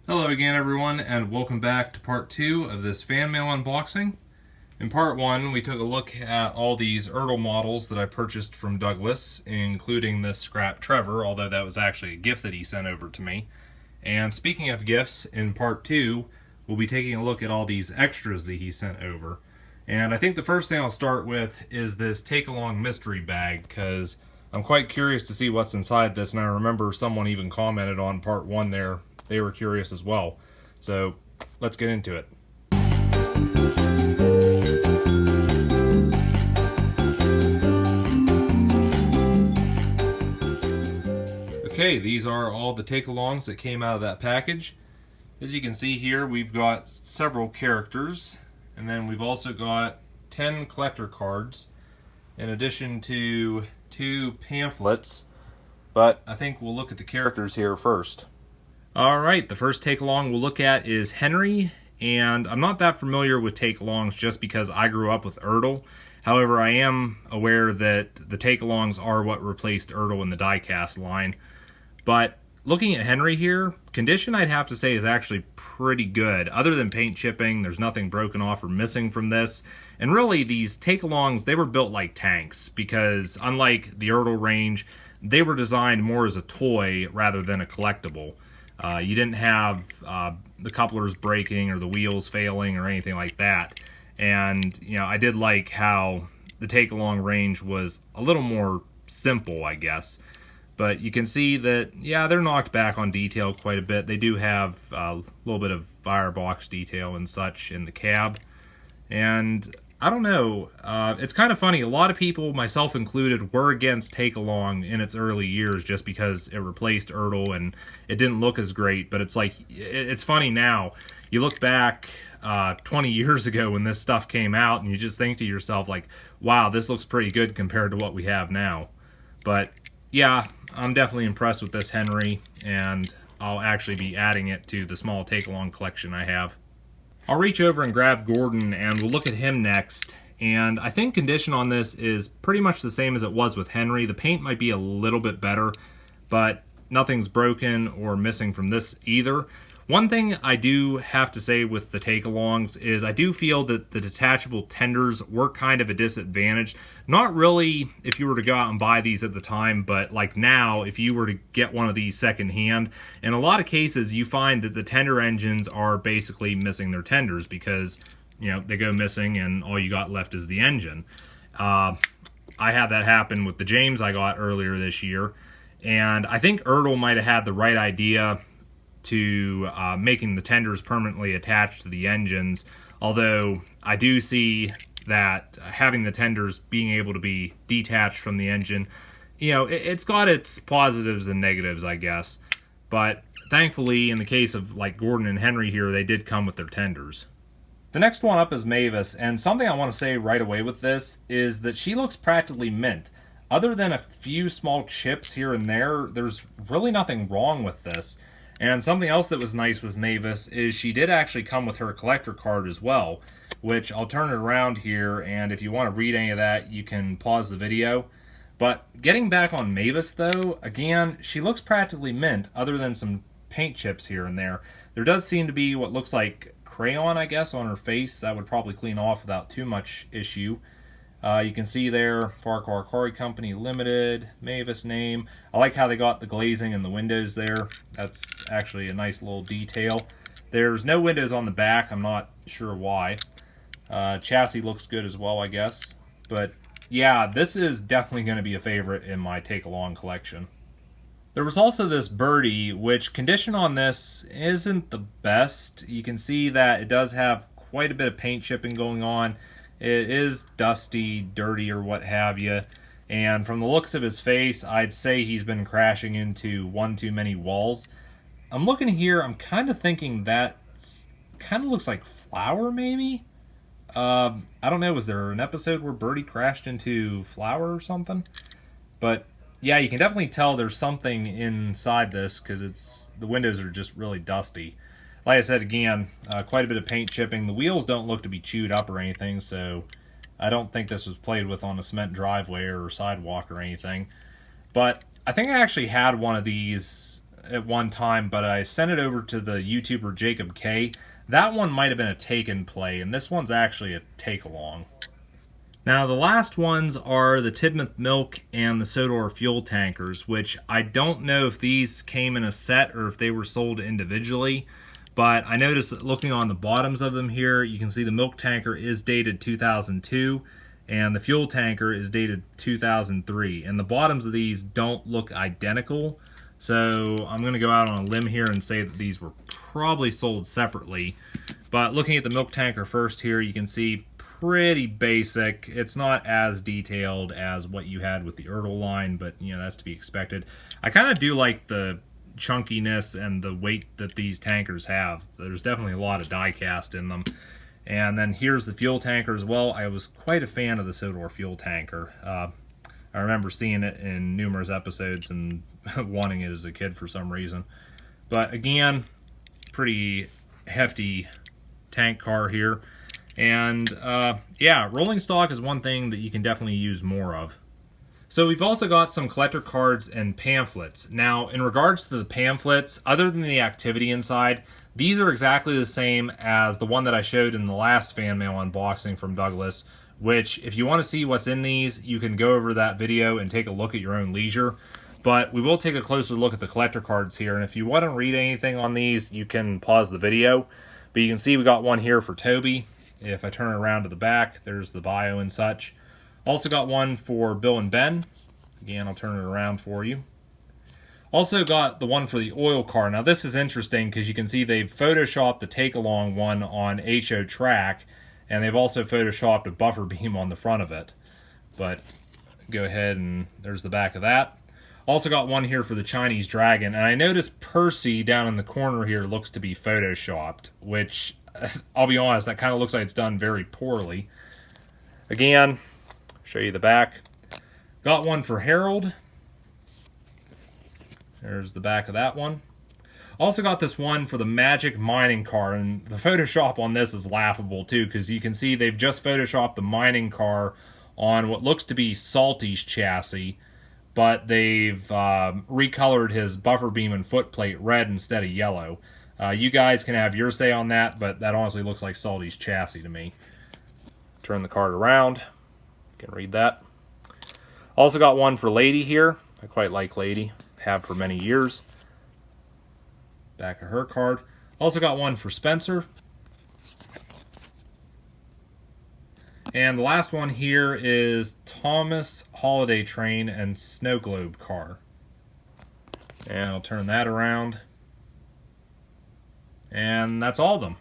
Hello again everyone, and welcome back to part 2 of this fan mail unboxing. In part 1 we took a look at all these ERTL models that I purchased from Douglas, including this scrap Trevor, although that was actually a gift that he sent over to me. And speaking of gifts, in part 2 we'll be taking a look at all these extras that he sent over. And I think the first thing I'll start with is this Takealong mystery bag, because I'm quite curious to see what's inside this, and I remember someone even commented on part 1 there. They were curious as well. So let's get into it. Okay, these are all the Takealongs that came out of that package. As you can see here, we've got several characters, and then we've also got 10 collector cards, in addition to 2 pamphlets. But I think we'll look at the characters here first. Alright, the first Takealong we'll look at is Henry, and I'm not that familiar with Takealongs just because I grew up with ERTL. However, I am aware that the Takealongs are what replaced ERTL in the diecast line. But looking at Henry here, condition I'd have to say is actually pretty good. Other than paint chipping, there's nothing broken off or missing from this. And really, these Takealongs, they were built like tanks, because unlike the ERTL range, they were designed more as a toy rather than a collectible. You didn't have the couplers breaking or the wheels failing or anything like that. And, you know, I did like how the Takealong range was a little more simple, I guess. But you can see that, yeah, they're knocked back on detail quite a bit. They do have a little bit of firebox detail and such in the cab. And I don't know, it's kind of funny. A lot of people, myself included, were against Takealong in its early years just because it replaced ERTL and it didn't look as great. But it's like, it's funny now. You look back 20 years ago when this stuff came out and you just think to yourself like, wow, this looks pretty good compared to what we have now. But yeah, I'm definitely impressed with this Henry, and I'll actually be adding it to the small Takealong collection I have. I'll reach over and grab Gordon and we'll look at him next. And I think condition on this is pretty much the same as it was with Henry. The paint might be a little bit better, but nothing's broken or missing from this either. One thing I do have to say with the Takealongs is I do feel that the detachable tenders were kind of a disadvantage. Not really if you were to go out and buy these at the time, but like now, if you were to get one of these secondhand, in a lot of cases you find that the tender engines are basically missing their tenders because, you know, they go missing and all you got left is the engine. I had that happen with the James I got earlier this year, and I think ERTL might have had the right idea to making the tenders permanently attached to the engines, although I do see that having the tenders being able to be detached from the engine, you know, it's got its positives and negatives, I guess. But thankfully, in the case of like Gordon and Henry here, they did come with their tenders. The next one up is Mavis, and something I want to say right away with this is that she looks practically mint. Other than a few small chips here and there, there's really nothing wrong with this. And something else that was nice with Mavis is she did actually come with her collector card as well, which I'll turn it around here, and if you want to read any of that, you can pause the video. But getting back on Mavis though, again, she looks practically mint other than some paint chips here and there. There does seem to be what looks like crayon, I guess, on her face. That would probably clean off without too much issue. You can see there, Farquhar Quarry Company Limited, Mavis name. I like how they got the glazing in the windows there. That's actually a nice little detail. There's no windows on the back. I'm not sure why. Chassis looks good as well, I guess. But yeah, this is definitely going to be a favorite in my Takealong collection. There was also this Bertie, which condition on this isn't the best. You can see that it does have quite a bit of paint chipping going on. It is dusty, dirty, or what have you. And from the looks of his face, I'd say he's been crashing into one too many walls. I'm looking here, I'm kind of thinking that kind of looks like flour, maybe? I don't know, was there an episode where Bertie crashed into flour or something? But yeah, you can definitely tell there's something inside this because the windows are just really dusty. Like I said, again, quite a bit of paint chipping. The wheels don't look to be chewed up or anything, so I don't think this was played with on a cement driveway or sidewalk or anything. But I think I actually had one of these at one time, but I sent it over to the YouTuber Jacob K. That one might have been a take and play, and this one's actually a take-along. Now, the last ones are the Tidmouth Milk and the Sodor fuel tankers, which I don't know if these came in a set or if they were sold individually, but I noticed that looking on the bottoms of them here, you can see the milk tanker is dated 2002, and the fuel tanker is dated 2003, and the bottoms of these don't look identical, so I'm going to go out on a limb here and say that these were probably sold separately. But looking at the milk tanker first here, you can see pretty basic. It's not as detailed as what you had with the ERTL line, but you know, that's to be expected. I kind of do like the chunkiness and the weight that these tankers have. There's definitely a lot of die cast in them. And then here's the fuel tanker as well. I was quite a fan of the Sodor fuel tanker. I remember seeing it in numerous episodes and wanting it as a kid for some reason. But again, pretty hefty tank car here. And yeah, rolling stock is one thing that you can definitely use more of. So we've also got some collector cards and pamphlets. Now, in regards to the pamphlets, other than the activity inside, these are exactly the same as the one that I showed in the last fan mail unboxing from Douglas, which if you want to see what's in these, you can go over that video and take a look at your own leisure. But we will take a closer look at the collector cards here, and if you want to read anything on these, you can pause the video. But you can see we got one here for Toby. If I turn it around to the back, there's the bio and such. Also got one for Bill and Ben. Again, I'll turn it around for you. Also got the one for the oil car. Now this is interesting because you can see they've photoshopped the Takealong one on HO track, and they've also photoshopped a buffer beam on the front of it. But go ahead and there's the back of that. Also got one here for the Chinese Dragon, and I noticed Percy down in the corner here looks to be photoshopped, which I'll be honest, that kind of looks like it's done very poorly. Again, show you the back. Got one for Harold. There's the back of that one. Also got this one for the Magic mining car, and the Photoshop on this is laughable too, because you can see they've just Photoshopped the mining car on what looks to be Salty's chassis, but they've recolored his buffer beam and footplate red instead of yellow. You guys can have your say on that, but that honestly looks like Salty's chassis to me. Turn the card around. You can read that. Also got one for Lady here. I quite like Lady. Have for many years. Back of her card. Also got one for Spencer. And the last one here is Thomas Holiday Train and Snow Globe car. And I'll turn that around. And that's all of them.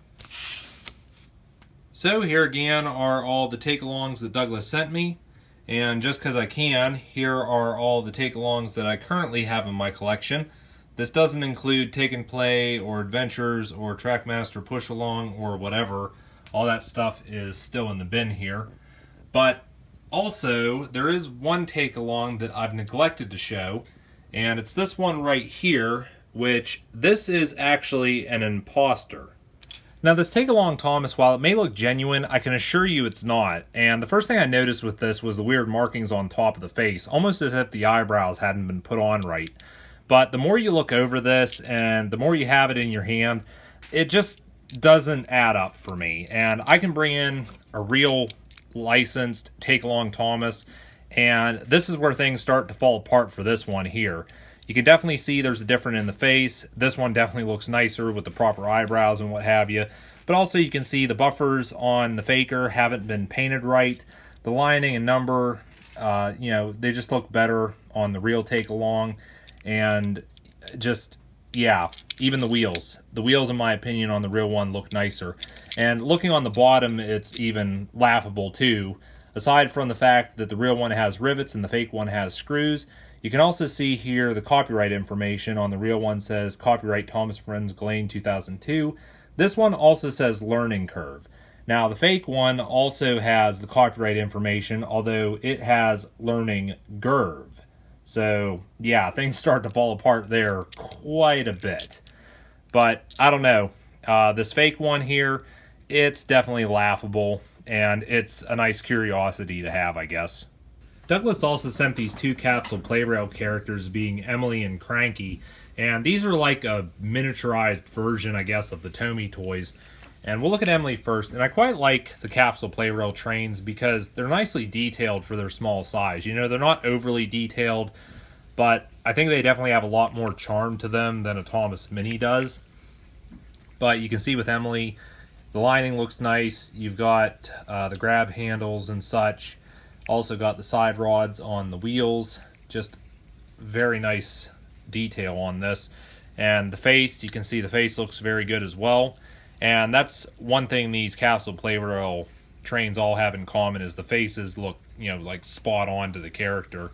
So here again are all the take-alongs that Douglas sent me. And just because I can, here are all the take-alongs that I currently have in my collection. This doesn't include Take and Play or Adventures or Trackmaster Push-Along or whatever. All that stuff is still in the bin here. But also, there is one take-along that I've neglected to show, and it's this one right here, which this is actually an imposter. Now this Takealong Thomas, while it may look genuine, I can assure you it's not. And the first thing I noticed with this was the weird markings on top of the face, almost as if the eyebrows hadn't been put on right. But the more you look over this and the more you have it in your hand, it just doesn't add up for me. And I can bring in a real licensed Takealong Thomas, and this is where things start to fall apart for this one here. You can definitely see there's a difference in the face. This one definitely looks nicer with the proper eyebrows and what have you. But also you can see the buffers on the Faker haven't been painted right. The lining and number, you know, they just look better on the real Takealong. And just, yeah, even the wheels. The wheels, in my opinion, on the real one look nicer. And looking on the bottom, it's even laughable too. Aside from the fact that the real one has rivets and the fake one has screws, you can also see here the copyright information. On the real one says copyright Thomas Friends Glane 2002. This one also says learning curve. Now the fake one also has the copyright information, although it has learning curve. So yeah, things start to fall apart there quite a bit. But I don't know. This fake one here, it's definitely laughable, and it's a nice curiosity to have, I guess. Douglas also sent these two Capsule Plarail characters, being Emily and Cranky, And these are like a miniaturized version, I guess, of the Tomy toys. And we'll look at Emily first. And I quite like the Capsule Plarail trains because they're nicely detailed for their small size. You know, they're not overly detailed, but I think they definitely have a lot more charm to them than a Thomas Mini does. But you can see with Emily, the lining looks nice. You've got the grab handles and such. Also got the side rods on the wheels. Just very nice detail on this. And the face, you can see the face looks very good as well. And that's one thing these Capsule Plarail trains all have in common, is the faces look, you know, like spot on to the character.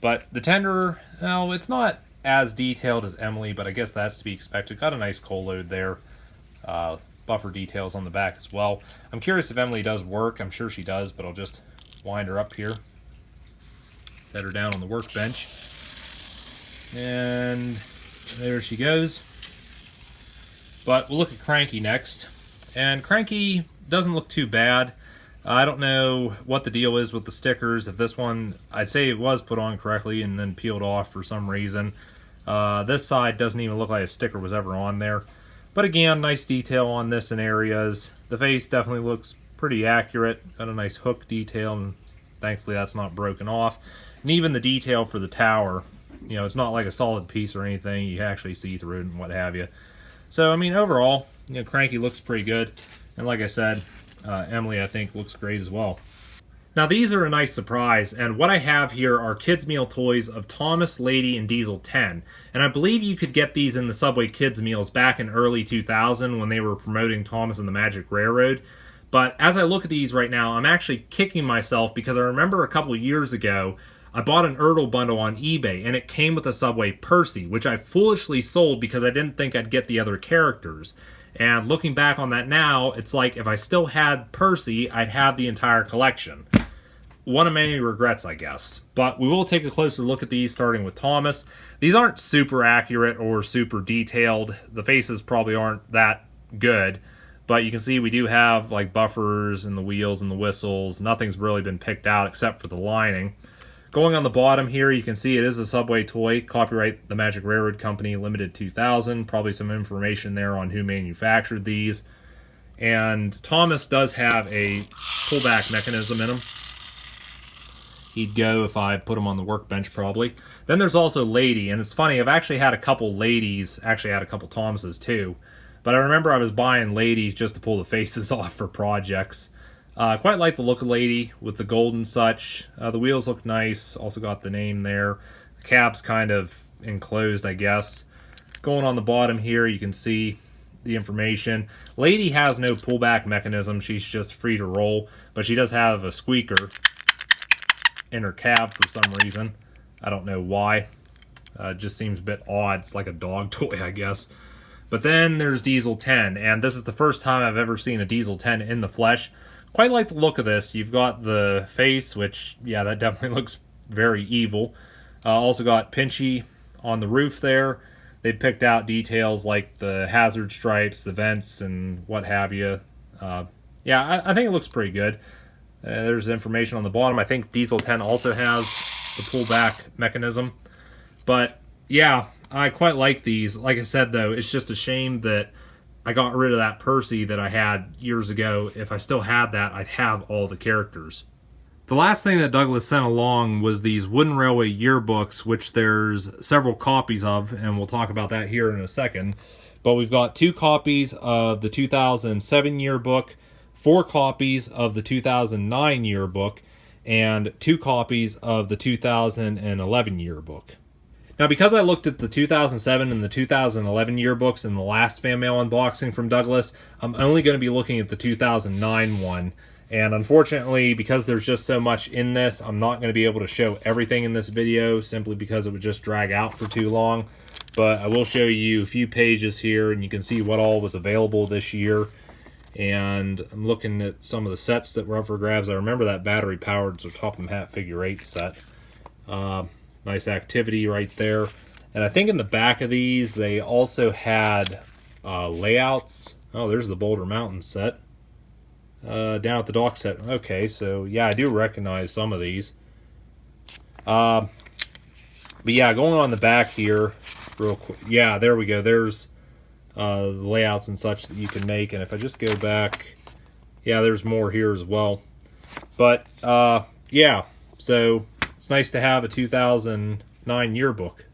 But the tender, well, it's not as detailed as Emily, but I guess that's to be expected. Got a nice coal load there. Buffer details on the back as well. I'm curious if Emily does work. I'm sure she does, but I'll just wind her up here. Set her down on the workbench. And there she goes. But we'll look at Cranky next. And Cranky doesn't look too bad. I don't know what the deal is with the stickers. If this one, I'd say it was put on correctly and then peeled off for some reason. This side doesn't even look like a sticker was ever on there. But again, nice detail on this in areas. The face definitely looks pretty accurate. Got a nice hook detail, and thankfully that's not broken off. And even the detail for the tower, you know, it's not like a solid piece or anything. You actually see through it and what have you. So, I mean, overall, you know, Cranky looks pretty good. And like I said, Emily, I think, looks great as well. Now, these are a nice surprise, and what I have here are Kids Meal toys of Thomas, Lady, and Diesel 10. And I believe you could get these in the Subway Kids Meals back in early 2000 when they were promoting Thomas and the Magic Railroad. But as I look at these right now, I'm actually kicking myself because I remember a couple years ago, I bought an ERTL bundle on eBay, and it came with a Subway Percy, which I foolishly sold because I didn't think I'd get the other characters. And looking back on that now, it's like if I still had Percy, I'd have the entire collection. One of many regrets, I guess. But we will take a closer look at these, starting with Thomas. These aren't super accurate or super detailed. The faces probably aren't that good. But you can see we do have like buffers and the wheels and the whistles. Nothing's really been picked out except for the lining. Going on the bottom here, you can see it is a Subway toy. Copyright the Magic Railroad Company, limited 2000. Probably some information there on who manufactured these. And Thomas does have a pullback mechanism in him. He'd go if I put him on the workbench, probably. Then there's also Lady, and it's funny, I've actually had a couple Ladies, actually had a couple Thomases too, but I remember I was buying Ladies just to pull the faces off for projects. Quite like the look of Lady with the gold and such. The wheels look nice, also got the name there. The cab's kind of enclosed, I guess. Going on the bottom here, you can see the information. Lady has no pullback mechanism, she's just free to roll, but she does have a squeaker in her cab for some reason. I don't know why. It just seems a bit odd. It's like a dog toy, I guess. But then there's Diesel 10, and this is the first time I've ever seen a Diesel 10 in the flesh. Quite like the look of this. You've got the face, which, yeah, that definitely looks very evil. Also got Pinchy on the roof there. They picked out details like the hazard stripes, the vents, and what have you. Yeah, I think it looks pretty good. There's information on the bottom. I think Diesel 10 also has the pullback mechanism. But yeah, I quite like these. Like I said, though, it's just a shame that I got rid of that Percy that I had years ago. If I still had that, I'd have all the characters. The last thing that Douglas sent along was these Wooden Railway yearbooks, which there's several copies of, and we'll talk about that here in a second. But we've got 2 copies of the 2007 yearbook, 4 copies of the 2009 yearbook, and 2 copies of the 2011 yearbook. Now, because I looked at the 2007 and the 2011 yearbooks in the last fan mail unboxing from Douglas, I'm only going to be looking at the 2009 one. And unfortunately, because there's just so much in this, I'm not going to be able to show everything in this video, simply because it would just drag out for too long. But I will show you a few pages here, and you can see what all was available this year. And I'm looking at some of the sets that were up for grabs. I remember that battery-powered Topham Hatt figure 8 set. Nice activity right there. And I think in the back of these, they also had layouts. Oh, there's the Boulder Mountain set. Down at the dock set. Okay, so yeah, I do recognize some of these. But yeah, going on the back here, real quick. Yeah, there we go. There's the layouts and such that you can make. And if I just go back, yeah, there's more here as well. But yeah, so it's nice to have a 2009 yearbook.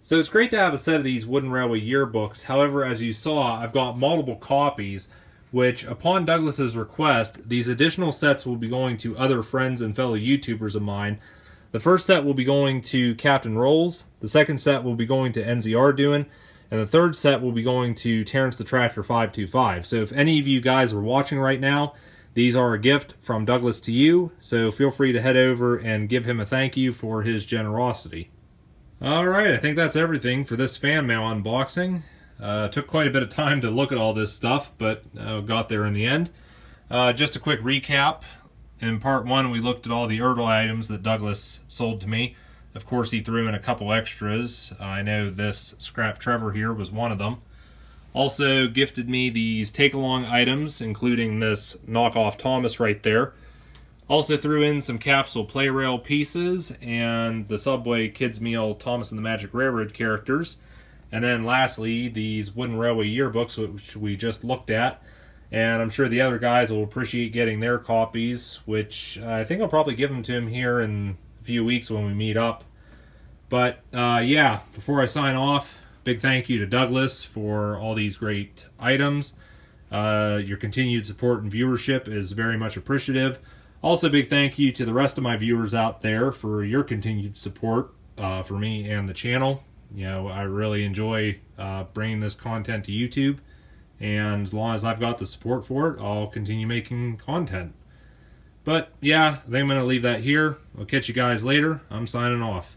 So it's great to have a set of these Wooden Railway yearbooks. However, as you saw, I've got multiple copies, which upon Douglas's request, these additional sets will be going to other friends and fellow YouTubers of mine. The first set will be going to Captain Rolls, the second set will be going to NZR Doing, and the third set will be going to Terrence the Tractor 525. So if any of you guys are watching right now, these are a gift from Douglas to you, so feel free to head over and give him a thank you for his generosity. Alright, I think that's everything for this fan mail unboxing. Took quite a bit of time to look at all this stuff, but got there in the end. Just a quick recap. In part 1, we looked at all the ERTL items that Douglas sold to me. Of course, he threw in a couple extras. I know this Scrap Trevor here was one of them. Also gifted me these Takealong items, including this knockoff Thomas right there. Also threw in some Capsule Plarail pieces and the Subway Kids Meal Thomas and the Magic Railroad characters. And then lastly, these Wooden Railway yearbooks, which we just looked at. And I'm sure the other guys will appreciate getting their copies, which I think I'll probably give them to him here in a few weeks when we meet up. But yeah, before I sign off, big thank you to Douglas for all these great items. Your continued support and viewership is very much appreciative. Also, big thank you to the rest of my viewers out there for your continued support for me and the channel. You know, I really enjoy bringing this content to YouTube, and as long as I've got the support for it, I'll continue making content. But yeah, I think I'm going to leave that here. I'll catch you guys later. I'm signing off.